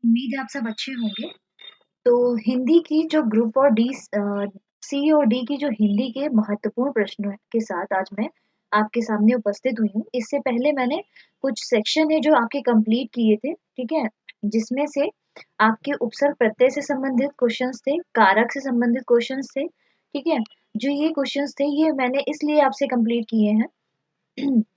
उम्मीद है आप सब अच्छे होंगे। तो हिंदी की जो ग्रुप और सी और डी की जो हिंदी के महत्वपूर्ण प्रश्नों के साथ आज मैं आपके सामने उपस्थित हुई हूँ। इससे पहले मैंने कुछ सेक्शन है जो आपके कंप्लीट किए थे, ठीक है? जिसमें से आपके उपसर्ग प्रत्यय से संबंधित क्वेश्चंस थे, कारक से संबंधित क्वेश्चंस थे, ठीक है? जो ये क्वेश्चंस थे ये मैंने इसलिए आपसे कंप्लीट किए हैं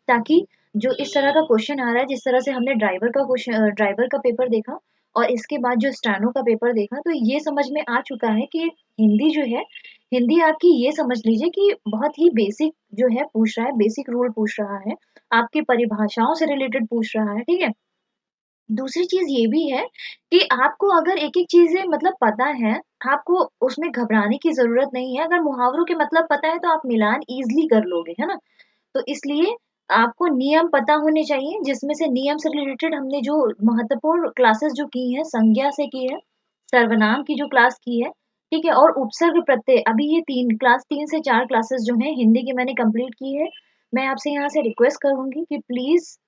ताकि जो इस तरह का क्वेश्चन आ रहा है, जिस तरह से हमने ड्राइवर का पेपर देखा और इसके बाद जो स्टेनो का पेपर देखा, तो ये समझ में आ चुका है कि हिंदी जो है, हिंदी आपकी ये समझ लीजिए कि बहुत ही बेसिक जो है पूछ रहा है, बेसिक रूल पूछ रहा है, आपकी परिभाषाओं से रिलेटेड पूछ रहा है, ठीक है? दूसरी चीज़ ये भी है कि आपको अगर एक-एक चीज़ें मतलब पता है, आपको उसमें घबराने की ज़रूरत नहीं है। अगर मुहावरों के मतलब पता है, तो आप मिलान ईज़िली कर लोगे, है ना? तो इसलिए आपको नियम पता होने चाहिए, जिसमें से नियम से रिलेटेड हमने जो महत्वपूर्ण क्लासेस जो की हैं, संज्ञा से की है, सर्वनाम की जो क्लास की है, ठीक है? और उपसर्ग प्रत्यय अभी ये 3 से 4 क्लासेस जो हैं हिंदी की मैंने कंप्लीट की है। मैं आपसे यहाँ से रिक्वेस्ट करूँगी कि प्लीज़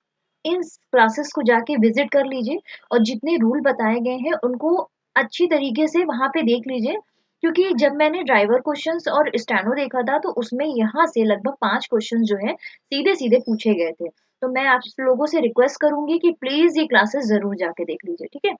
इन क्लासेस को जाके विज़िट कर लीजिए और जितने रूल बताए गए हैं, उनको अच्छी तरीके से वहाँ पे देख लीजिए। क्योंकि जब मैंने ड्राइवर क्वेश्चंस और स्टेनो देखा था, तो उसमें यहाँ से लगभग 5 क्वेश्चंस जो हैं, सीधे-सीधे पूछे गए थे। तो मैं आप लोगों से रिक्वेस्ट करूँगी कि प्लीज़ ये क्लासेस ज़रूर जाके देख लीजिए, ठीक है?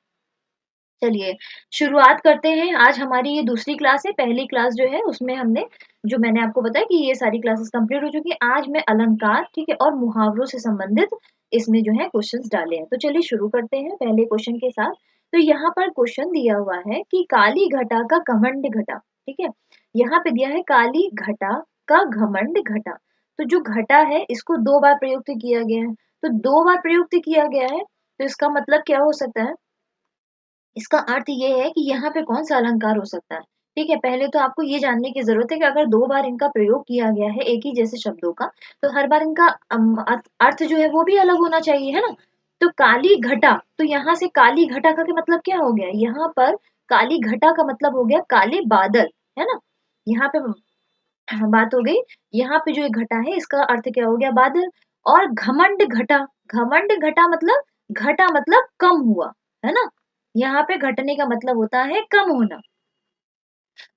चलिए, शुरुआत करते हैं। आज हमारी ये दूसरी क्लास है। पहली क्लास जो है उसमें हमने जो मैंने आपको बताया कि ये सारी क्लासेस कंप्लीट हो चुकी हैं। आज मैं अलंकार, ठीक है, और मुहावरों से संबंधित इसमें जो है क्वेश्चंस डाले हैं। तो चलिए शुरू करते हैं पहले क्वेश्चन के साथ। तो यहाँ पर क्वेश्चन दिया हुआ है कि काली घटा का घमंड घटा, ठीक है? यहाँ पे दिया है काली घटा का घमंड घटा। तो जो घटा है इसको 2 बार प्रयुक्त किया गया है। तो 2 बार प्रयुक्त किया गया है, तो इसका मतलब क्या हो सकता है? इसका अर्थ ये है कि यहाँ पे कौन-सा अलंकार हो सकता है, ठीक है? पहले तो आपको ये जानने की ज़रूरत है कि अगर 2 बार इनका प्रयोग किया गया है एक ही जैसे शब्दों का, तो हर बार इनका अर्थ जो है वो भी अलग होना चाहिए, है ना? तो काली घटा, तो यहाँ से काली घटा का मतलब क्या हो गया? यहाँ पर काली घटा का मतलब हो गया काले बादल, है ना? यहाँ पे बात हो गई, यहाँ पे जो ये घटा है इसका अर्थ क्या हो गया? बादल। और घमंड घटा मतलब कम हुआ, है ना? यहाँ पे घटने का मतलब होता है कम होना।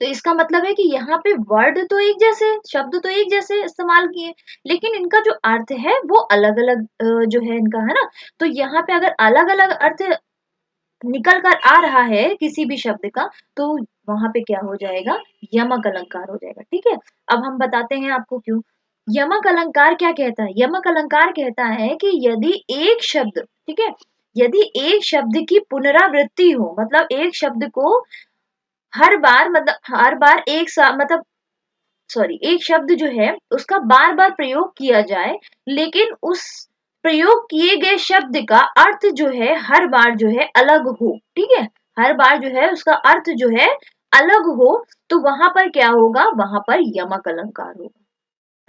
तो इसका मतलब है कि यहाँ पे वर्ड तो एक जैसे, शब्द तो एक जैसे इस्तेमाल किए, लेकिन इनका जो अर्थ है वो अलग-अलग जो है इनका, है ना? तो यहाँ पे अगर अलग-अलग अर्थ निकल कर आ रहा है किसी भी शब्द का, तो वहां पे क्या हो जाएगा? यमक अलंकार हो जाएगा, ठीक है? अब हम बताते हैं आपको क्यों। यमक अलंकार क्या कहता है? यमक अलंकार कहता है कि यदि एक शब्द, ठीक है, यदि एक शब्द की पुनरावृत्ति हो, मतलब एक शब्द को हर बार एक शब्द जो है उसका बार बार प्रयोग किया जाए, लेकिन उस प्रयोग किए गए शब्द का अर्थ जो है हर बार जो है अलग हो, ठीक है? हर बार जो है उसका अर्थ जो है अलग हो, तो वहां पर क्या होगा? वहां पर यमक अलंकार होगा।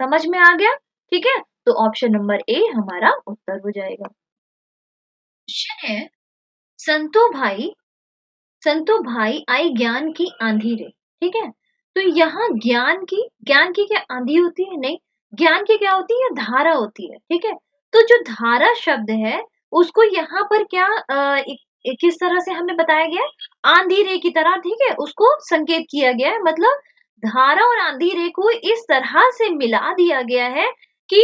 समझ में आ गया? ठीक है, तो ऑप्शन नंबर ए हमारा उत्तर हो जाएगा। क्वेश्चन है, संतो भाई संतो भाई आई ज्ञान की आंधी रे, ठीक है? तो यहाँ ज्ञान की क्या आंधी होती है? नहीं, ज्ञान की क्या होती है? धारा होती है, ठीक है? तो जो धारा शब्द है उसको यहाँ पर क्या किस तरह से हमें बताया गया है? आंधी रे की तरह, ठीक है, उसको संकेत किया गया है। मतलब धारा और आंधी रे को इस तरह से मिला दिया गया है कि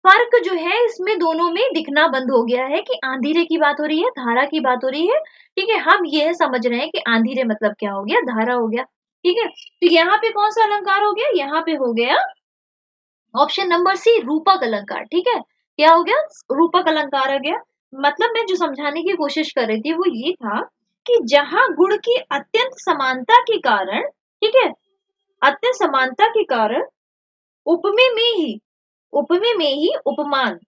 फर्क जो है इसमें दोनों में दिखना बंद हो गया है कि आंधी रे की बात हो रही है, धारा की बात हो रही है, ठीक है? हम ये समझ रहे हैं कि आंधी रे मतलब क्या हो गया? धारा हो गया, ठीक है? तो यहाँ पे कौन सा अलंकार हो गया? यहाँ पे हो गया ऑप्शन नंबर सी, रूपक अलंकार, ठीक है? क्या हो गया? रूपक अलंकार आ गया। मतलब मैं जो समझाने की कोशिश कर रही थी वो ये था कि जहां गुण की अत्यंत समानता के कारण, ठीक है, अत्यंत समानता के कारण उपमेय में ही उपमान,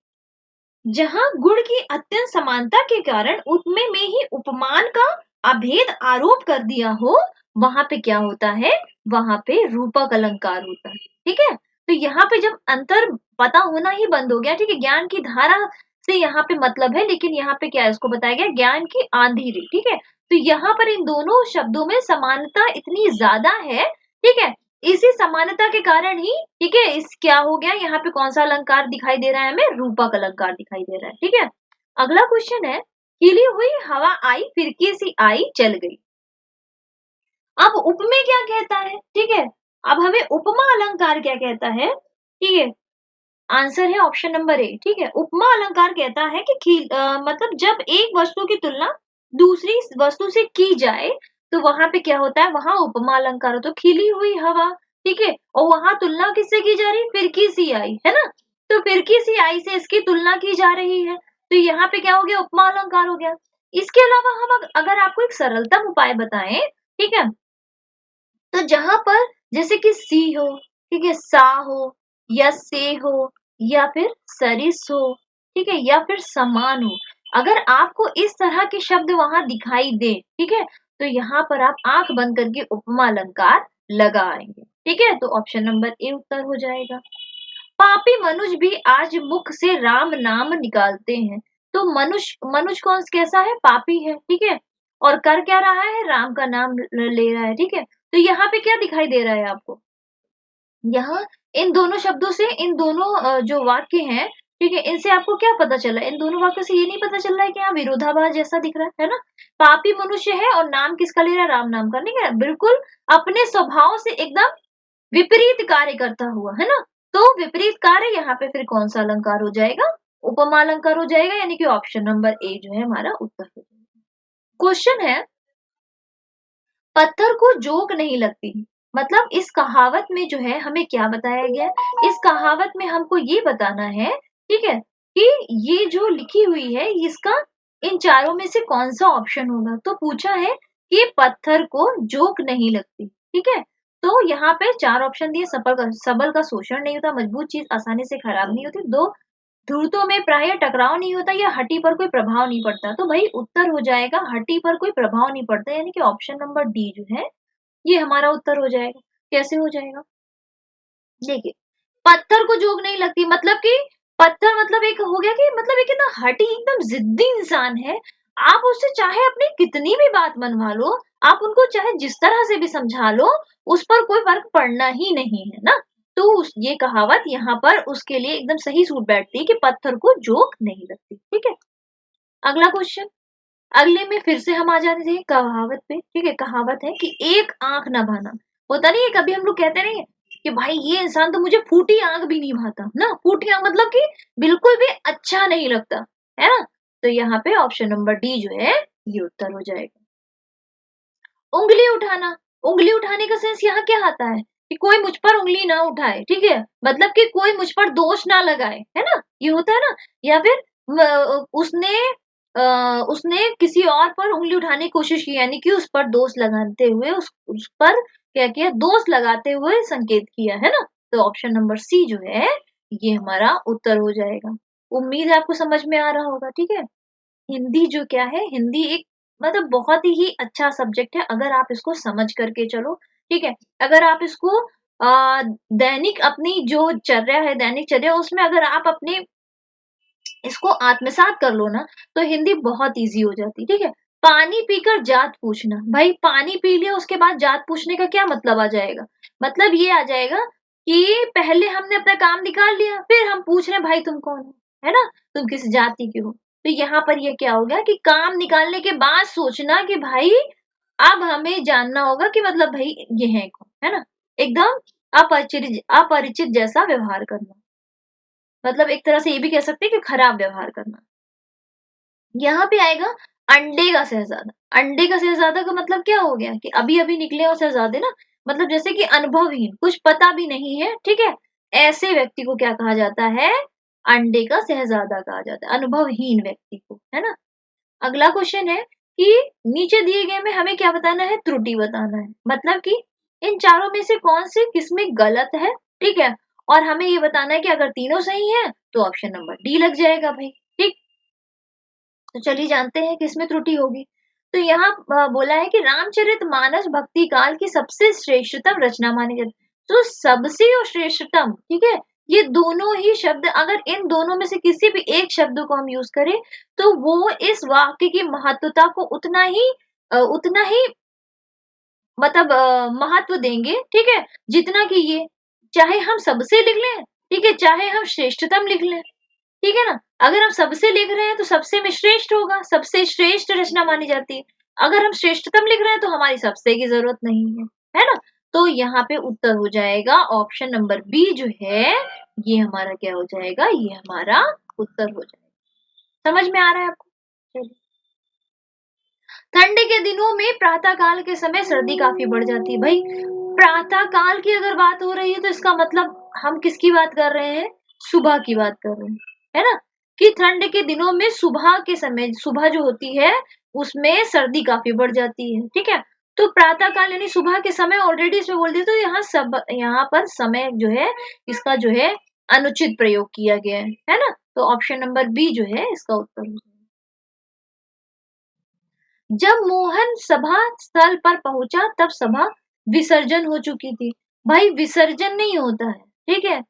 जहां गुण की अत्यंत समानता के कारण उपमेय में ही उपमान का अभेद आरोप कर दिया हो, वहां पे क्या होता है? वहां पे रूपक अलंकार होता है, ठीक है? तो यहाँ पे जब अंतर पता होना ही बंद हो गया, ठीक है, ज्ञान की धारा से यहाँ पे मतलब है, लेकिन यहाँ पे क्या है इसको बताया गया? ज्ञान की आंधी रे, ठीक है? तो यहाँ पर इन दोनों शब्दों में समानता इतनी ज्यादा है, ठीक है? इसी समानता के कारण ही, ठीक है, इस क्या हो गया? यहाँ पे कौन सा अलंकार दिखाई दे रहा है हमें? रूपक अलंकार दिखाई दे रहा है, ठीक है? अगला क्वेश्चन है, खिली हुई हवा आई, फिरकी सी आई चल गई। अब उपमेय क्या कहता है, ठीक है। अब हमें उपमा अलंकार क्या कहता है, ठीक है। आंसर है ऑप्शन नंबर ए, ठीक है। उपमा अलंकार कहता है कि मतलब जब एक वस्तु की तुलना दूसरी वस्तु से की जाए तो वहां पे क्या होता है, वहां उपमा अलंकार हो। तो खिली हुई हवा, ठीक है, और वहां तुलना किससे की जा रही, फिरकी सी आई, है ना। तो फिरकी सी आई से इसकी तुलना की जा रही है, तो यहाँ पे क्या हो गया, उपमा अलंकार हो गया। इसके अलावा हम अगर आपको एक सरलतम उपाय बताएं, ठीक है, तो जहां पर जैसे कि सी हो, ठीक है, सा हो या से हो या फिर सरिस हो, ठीक है, या फिर समान हो, अगर आपको इस तरह के शब्द वहां दिखाई दे, ठीक है, तो यहाँ पर आप आंख बंद करके उपमा अलंकार लगाएंगे, ठीक है। तो ऑप्शन नंबर ए उत्तर हो जाएगा। पापी मनुष्य भी आज मुख से राम नाम निकालते हैं। तो मनुष्य मनुष्य कौन कैसा है, पापी है, ठीक है, और कर क्या रहा है, राम का नाम ले रहा है, ठीक है। तो यहाँ पे क्या दिखाई दे रहा है आपको, यहाँ इन दोनों शब्दों से, इन दोनों जो वाक्य हैं, ठीक है, इनसे आपको क्या पता चला, इन दोनों वाक्यों से ये नहीं पता चल रहा है कि यहाँ विरोधाभास जैसा दिख रहा है ना। पापी मनुष्य है और नाम किसका ले रहा है, राम नाम का, नहीं है, बिल्कुल अपने स्वभाव से एकदम विपरीत कार्य करता हुआ, है ना। तो विपरीत कार्य यहाँ पे फिर कौन सा अलंकार हो जाएगा, उपमा अलंकार हो जाएगा, यानी कि ऑप्शन नंबर ए जो है हमारा उत्तर हो जाएगा। क्वेश्चन है, पत्थर को जोक नहीं लगती, मतलब इस कहावत में जो है हमें क्या बताया गया, इस कहावत में हमको ये बताना है, ठीक है, कि ये जो लिखी हुई है इसका इन चारों में से कौन सा ऑप्शन होगा। तो पूछा है कि पत्थर को जोक नहीं लगती, ठीक है। तो यहाँ पे चार ऑप्शन दिए, सबल का शोषण नहीं होता, मजबूत चीज आसानी से खराब नहीं होती, दो ध्रुवों में प्राय टकराव नहीं होता, या हड्डी पर कोई प्रभाव नहीं पड़ता। तो भाई उत्तर हो जाएगा हड्डी पर कोई प्रभाव नहीं पड़ता, यानी कि ऑप्शन नंबर डी जो है ये हमारा उत्तर हो जाएगा। कैसे हो जाएगा, देखिए, पत्थर को जोग नहीं लगती, मतलब कि पत्थर मतलब एक हो गया कि मतलब एक ना हठी एकदम जिद्दी इंसान है, आप उससे चाहे अपनी कितनी भी बात मनवा लो, आप उनको चाहे जिस तरह से भी समझा लो, उस पर कोई फर्क पड़ना ही नहीं है ना। तो ये कहावत यहाँ पर उसके लिए एकदम सही सूट बैठती है कि पत्थर को जोक नहीं लगती, ठीक है। अगला क्वेश्चन, अगले में फिर से हम आ जाते थे कहावत पे, ठीक है। कहावत है कि एक आंख ना भाना, होता नहीं है, कभी हम लोग कहते नहीं है कि भाई ये इंसान तो मुझे फूटी आंख भी नहीं भाता ना, फूटी आंख मतलब कि बिल्कुल भी अच्छा नहीं लगता, है ना। तो यहाँ पे ऑप्शन नंबर डी जो है ये उत्तर हो जाएगा। उंगली उठाना, उंगली उठाने का सेंस यहाँ क्या आता है कि कोई मुझ पर उंगली ना उठाए, ठीक है, मतलब कि कोई मुझ पर दोष ना लगाए, है ना, ये होता है ना। या फिर उसने उसने किसी और पर उंगली उठाने की कोशिश की, यानी कि उस पर दोष लगाते हुए उस पर क्या किया, दोष लगाते हुए संकेत किया, है ना। तो ऑप्शन नंबर सी जो है ये हमारा उत्तर हो जाएगा। उम्मीद है आपको समझ में आ रहा होगा, ठीक है। हिंदी जो क्या है, हिंदी एक मतलब बहुत ही अच्छा सब्जेक्ट है, अगर आप इसको समझ करके चलो, ठीक है। अगर आप इसको दैनिक अपनी जो चर्या है, दैनिक चर्या, उसमें अगर आप अपने इसको आत्मसात कर लो ना, तो हिंदी बहुत इजी हो जाती, ठीक है। पानी पीकर जात पूछना, भाई पानी पी लिया उसके बाद जात पूछने का क्या मतलब आ जाएगा, मतलब ये आ जाएगा कि पहले हमने अपना काम निकाल लिया, फिर हम पूछ रहे हैं भाई तुम कौन हो, है ना, तुम किस जाति के हो। तो यहाँ पर ये क्या हो गया कि काम निकालने के बाद सोचना कि भाई अब हमें जानना होगा कि मतलब भाई ये है कौन, है ना, एकदम अपरिचित अपरिचित जैसा व्यवहार करना, मतलब एक तरह से ये भी कह सकते हैं कि खराब व्यवहार करना। यहाँ पे आएगा अंडे का शहजादा, अंडे का शहजादा का मतलब क्या हो गया कि अभी अभी निकले हो शहजादे ना, मतलब जैसे कि अनुभवहीन, कुछ पता भी नहीं है, ठीक है, ऐसे व्यक्ति को क्या कहा जाता है, अंडे का शहजादा कहा जाता है, अनुभवहीन व्यक्ति को, है ना। अगला क्वेश्चन है कि नीचे दिए गए में हमें क्या बताना है, त्रुटि बताना है, मतलब कि इन चारों में से कौन से किसमें गलत है, ठीक है, और हमें ये बताना है कि अगर तीनों सही है तो ऑप्शन नंबर डी लग जाएगा भाई, ठीक। तो चलिए जानते हैं किसमें त्रुटि होगी। तो यहाँ बोला है कि रामचरितमानस भक्ति काल की सबसे श्रेष्ठतम रचना मानी जाती, तो सबसे और श्रेष्ठतम, ठीक है, ये दोनों ही शब्द, अगर इन दोनों में से किसी भी एक शब्द को हम यूज करें तो वो इस वाक्य की महत्वता को उतना ही मतलब महत्व देंगे, ठीक है, जितना कि ये, चाहे हम सबसे लिख लें, ठीक है, चाहे हम श्रेष्ठतम लिख लें, ठीक है ना। अगर हम सबसे लिख रहे हैं तो सबसे में श्रेष्ठ होगा, सबसे श्रेष्ठ रचना मानी जाती है। अगर हम श्रेष्ठतम लिख रहे हैं तो हमारी सबसे की जरूरत नहीं है ना? तो यहाँ पे उत्तर हो जाएगा ऑप्शन नंबर बी जो है, ये हमारा क्या हो जाएगा, ये हमारा उत्तर हो जाएगा। समझ में आ रहा है आपको? चलिए, ठंड के दिनों में प्रातः काल के समय सर्दी काफी बढ़ जाती है। भाई प्रातः काल की अगर बात हो रही है तो इसका मतलब हम किसकी बात कर रहे हैं, सुबह की बात कर रहे हैं, है ना? कि ठंड के दिनों में सुबह के समय, सुबह जो होती है उसमें सर्दी काफी बढ़ जाती है, ठीक है? तो प्रातः काल यानी सुबह के समय ऑलरेडी इसमें बोल दिया, तो यहाँ पर समय जो है इसका जो है अनुचित प्रयोग किया गया है ना? तो ऑप्शन नंबर बी जो है इसका उत्तर हो जाएगा। जब मोहन सभा स्थल पर पहुंचा तब सभा विसर्जन हो चुकी थी। भाई विसर्जन नहीं होता है, ठीक है?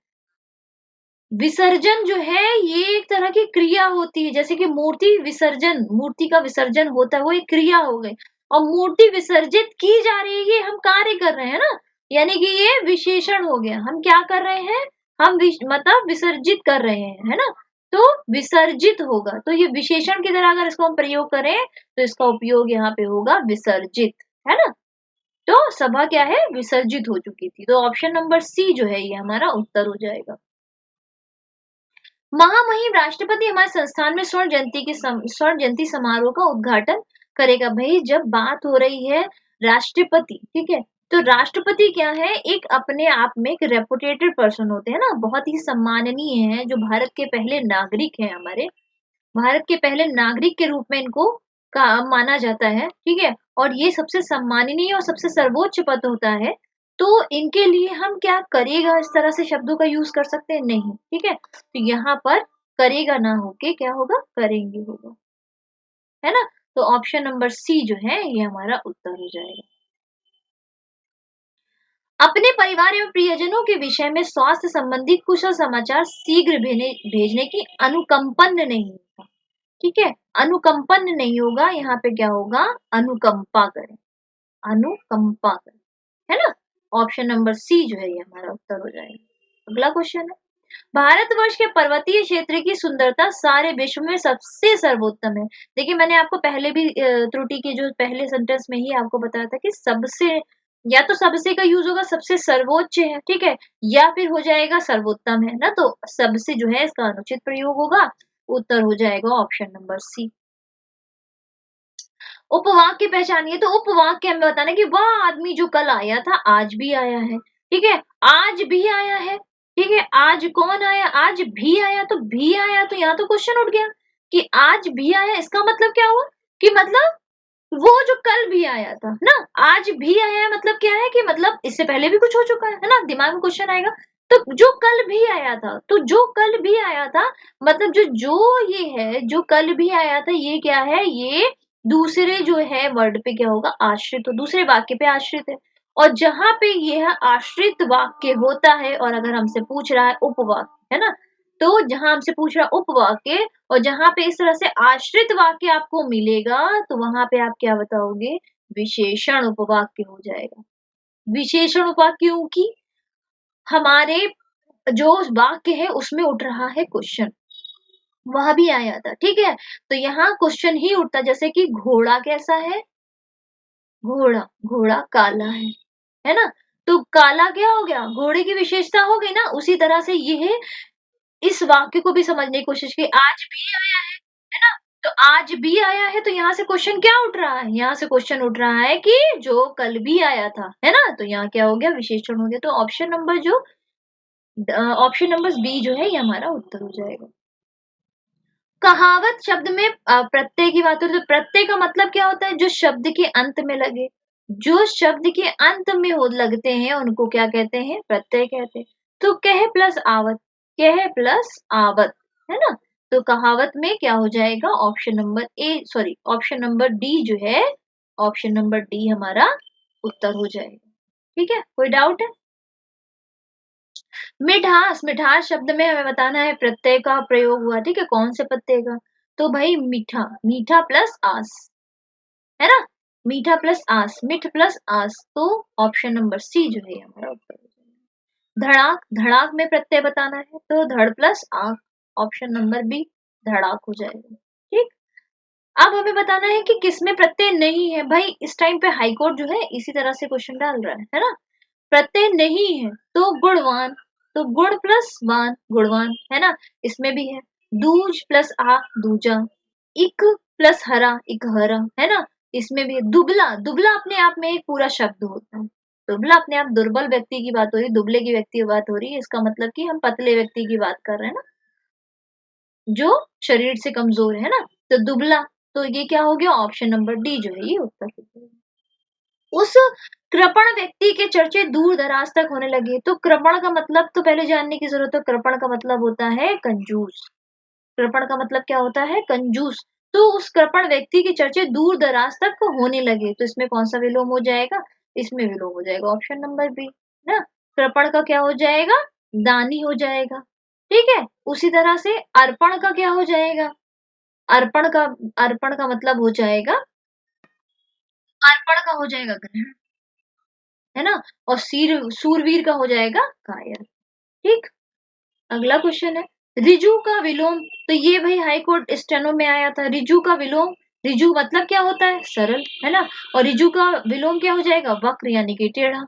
विसर्जन जो है ये एक तरह की क्रिया होती है, जैसे कि मूर्ति विसर्जन, मूर्ति का विसर्जन होता है, वो एक क्रिया हो गई। और मूर्ति विसर्जित की जा रही है, ये हम कार्य कर रहे हैं ना, यानी कि ये विशेषण हो गया। हम क्या कर रहे हैं, हम मतलब विसर्जित कर रहे हैं, है ना? तो विसर्जित होगा, तो ये विशेषण की तरह अगर इसको हम प्रयोग करें तो इसका उपयोग यहाँ पे होगा विसर्जित, है ना? तो सभा क्या है, विसर्जित हो चुकी थी। तो ऑप्शन नंबर सी जो है ये हमारा उत्तर हो जाएगा। महामहिम राष्ट्रपति हमारे संस्थान में स्वर्ण जयंती समारोह का उद्घाटन करेगा। भाई जब बात हो रही है राष्ट्रपति, ठीक है, तो राष्ट्रपति क्या है, एक अपने आप में एक रेपुटेटेड पर्सन होते हैं ना, बहुत ही सम्माननीय है, जो भारत के पहले नागरिक हैं, हमारे भारत के पहले नागरिक के रूप में इनको का माना जाता है, ठीक है? और ये सबसे सम्माननीय और सबसे सर्वोच्च पद होता है। तो इनके लिए हम क्या करेगा इस तरह से शब्दों का यूज कर सकते हैं? नहीं, ठीक है? तो यहाँ पर करेगा ना होके क्या होगा, करेंगे होगा, है ना? तो ऑप्शन नंबर सी जो है ये हमारा उत्तर हो जाएगा। अपने परिवार एवं प्रियजनों के विषय में स्वास्थ्य संबंधी कुशल समाचार शीघ्र भेजने की अनुकंपन नहीं होगा, ठीक है? अनुकंपन नहीं होगा, यहाँ पे क्या होगा, अनुकंपा करें, अनुकंपा करें, है ना? ऑप्शन नंबर सी जो है ये हमारा उत्तर हो जाएगा। अगला क्वेश्चन है, भारतवर्ष के पर्वतीय क्षेत्र की सुंदरता सारे विश्व में सबसे सर्वोत्तम है। देखिए मैंने आपको पहले भी त्रुटि के जो पहले सेंटेंस में ही आपको बताया था कि सबसे, या तो सबसे का यूज होगा सबसे सर्वोच्च है, ठीक है, या फिर हो जाएगा सर्वोत्तम है ना, तो सबसे जो है इसका अनुचित प्रयोग होगा, उत्तर हो जाएगा ऑप्शन नंबर सी। उपवाक्य पहचानिए, तो उपवाक्य हमें बताना कि वह आदमी जो कल आया था आज भी आया है, ठीक है, आज भी आया है, ठीक है, आज कौन आया, आज भी आया, तो भी आया, तो यहाँ तो क्वेश्चन उठ गया कि आज भी आया, इसका मतलब क्या हुआ कि मतलब वो जो कल भी आया था ना, आज भी आया है, मतलब क्या है कि मतलब इससे पहले भी कुछ हो चुका है ना, दिमाग में क्वेश्चन आएगा। तो जो कल भी आया था, तो जो कल भी आया था मतलब जो जो ये है जो कल भी आया था, ये क्या है, ये दूसरे जो है वर्ड पे क्या होगा, आश्रित, तो दूसरे वाक्य पे आश्रित है। और जहां पे यह आश्रित वाक्य होता है और अगर हमसे पूछ रहा है उपवाक्य, है ना, तो जहां हमसे पूछ रहा है उपवाक्य और जहां पे इस तरह से आश्रित वाक्य आपको मिलेगा, तो वहां पे आप क्या बताओगे, विशेषण उपवाक्य हो जाएगा। विशेषण उपवाक्य क्योंकि हमारे जो वाक्य है उसमें उठ रहा है क्वेश्चन, वह भी आया था, ठीक है, तो यहाँ क्वेश्चन ही उठता, जैसे कि घोड़ा कैसा है, घोड़ा, घोड़ा काला है ना, तो काला क्या हो गया, घोड़े की विशेषता हो गई ना, उसी तरह से ये है, इस वाक्य को भी समझने की कोशिश की, आज भी आया है ना, तो आज भी आया है, तो यहाँ से क्वेश्चन क्या उठ रहा है, यहाँ से क्वेश्चन उठ रहा है कि जो कल भी आया था, है ना, तो यहाँ क्या हो गया, विशेषण हो गया, तो ऑप्शन नंबर जो ऑप्शन नंबर बी जो है ये हमारा उत्तर हो जाएगा। कहावत शब्द में प्रत्यय की बात हो तो प्रत्यय का मतलब क्या होता है, जो शब्द के अंत में लगे, जो शब्द के अंत में हो लगते हैं उनको क्या कहते हैं, प्रत्यय कहते हैं। तो कह प्लस आवत, कह प्लस आवत, है ना, तो कहावत में क्या हो जाएगा, option number A, sorry option number D जो है, ऑप्शन नंबर डी हमारा उत्तर हो जाएगा। ठीक है, कोई डाउट है? मिठास, मिठास शब्द में हमें बताना है प्रत्यय का प्रयोग हुआ, ठीक है, कौन से प्रत्यय का, तो भाई मीठा, मीठा प्लस आस, है ना, मीठा प्लस आस, मिठ प्लस आस, तो ऑप्शन नंबर सी जो है हमारा उत्तर हो जाएगा। धड़ाक, धड़ाक में प्रत्यय बताना है तो धड़ प्लस आक, ऑप्शन नंबर बी। धड़ाक हो जाएगा। ठीक, अब हमें बताना है कि किसमें प्रत्यय नहीं है। भाई इस टाइम पे हाईकोर्ट जो है इसी तरह से क्वेश्चन डाल रहा है ना। प्रत्यय नहीं है तो गुणवान, तो गुण प्लस वान गुणवान, है ना, इसमें भी है। दूज प्लस आ दूजा, इक प्लस हरा इकहरा, है ना, इसमें भी है। दुबला, दुबला अपने आप में एक पूरा शब्द होता है। दुबला अपने आप, दुर्बल व्यक्ति की बात हो रही है, दुबले की व्यक्ति की बात हो रही है, इसका मतलब कि हम पतले व्यक्ति की बात कर रहे हैं ना, जो शरीर से कमजोर है ना, तो दुबला। तो ये क्या हो गया, ऑप्शन नंबर डी जो है ये उत्तर हो गया। उस कृपण व्यक्ति के चर्चे दूर दराज तक होने लगे। तो कृपण का मतलब तो पहले जानने की जरूरत है। कृपण का मतलब होता है कंजूस। कृपण का मतलब क्या होता है, कंजूस। तो उस कृपण व्यक्ति की चर्चे दूर दराज तक होने लगे, तो इसमें कौन सा विलोम हो जाएगा, इसमें विलोम हो जाएगा ऑप्शन नंबर बी ना। कृपण का क्या हो जाएगा, दानी हो जाएगा। ठीक है, उसी तरह से अर्पण का क्या हो जाएगा, अर्पण का, अर्पण का मतलब हो जाएगा, अर्पण का हो जाएगा ग्रहण, है ना, और सूरवीर का हो जाएगा कायर। ठीक, अगला क्वेश्चन है रिजु का विलोम। तो ये भाई हाई कोर्ट स्टेनो में आया था, रिजु का विलोम। रिजु मतलब क्या होता है, सरल, है ना, और रिजु का विलोम क्या हो जाएगा, वक्र यानी कि टेढ़ा।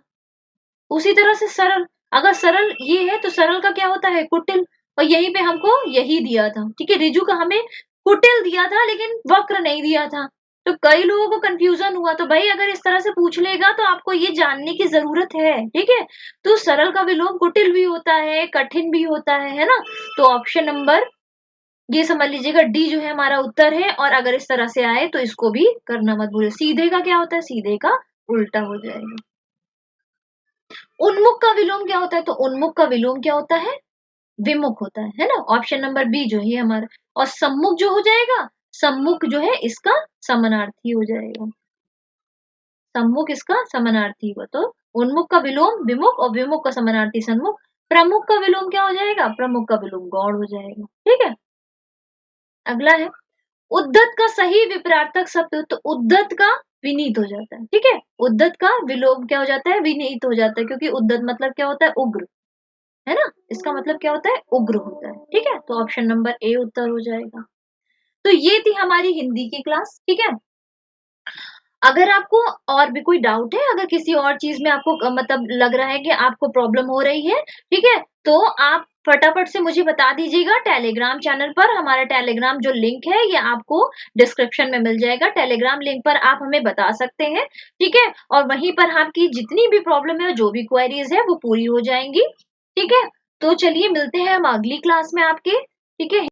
उसी तरह से सरल, अगर सरल ये है तो सरल का क्या होता है, कुटिल, और यहीं पे हमको यही दिया था। ठीक है, रिजु का हमें कुटिल दिया था लेकिन वक्र नहीं दिया था, तो कई लोगों को कंफ्यूजन हुआ। तो भाई अगर इस तरह से पूछ लेगा तो आपको ये जानने की जरूरत है। ठीक है, तो सरल का विलोम कुटिल भी होता है, कठिन भी होता है ना। तो ऑप्शन नंबर ये समझ लीजिएगा डी जो है हमारा उत्तर है, और अगर इस तरह से आए तो इसको भी करना मत भूलिए। सीधे का क्या होता है, सीधे का उल्टा हो जाएगा। उन्मुख का विलोम क्या होता है, तो उन्मुख का विलोम क्या होता है, विमुख होता है ना, ऑप्शन नंबर बी जो है हमारा। और सम्मुख जो हो जाएगा, सम्मुख जो है इसका समानार्थी हो जाएगा, सम्मुख इसका समानार्थी हुआ। तो उन्मुख का विलोम विमुख, और विमुख का समानार्थी सन्मुख। प्रमुख का विलोम क्या हो जाएगा, प्रमुख का विलोम गौड़ हो जाएगा। ठीक है, अगला है उद्धत का सही विपरार्थक शब्द। तो उद्धत का विनीत हो जाता है। ठीक है, उद्धत का विलोम क्या हो जाता है, विनीत हो जाता है, क्योंकि उद्धत मतलब क्या होता है, उग्र, है ना, इसका मतलब क्या होता है, उग्र होता है। ठीक है, तो ऑप्शन नंबर ए उत्तर हो जाएगा। तो ये थी हमारी हिंदी की क्लास। ठीक है, अगर आपको और भी कोई डाउट है, अगर किसी और चीज में आपको मतलब लग रहा है कि आपको प्रॉब्लम हो रही है, ठीक है, तो आप फटाफट से मुझे बता दीजिएगा टेलीग्राम चैनल पर। हमारा टेलीग्राम जो लिंक है ये आपको डिस्क्रिप्शन में मिल जाएगा, टेलीग्राम लिंक पर आप हमें बता सकते हैं। ठीक है, और वहीं पर आपकी जितनी भी प्रॉब्लम है, जो भी क्वेरीज है वो पूरी हो जाएंगी। ठीक है, तो चलिए मिलते हैं हम अगली क्लास में आपके। ठीक है।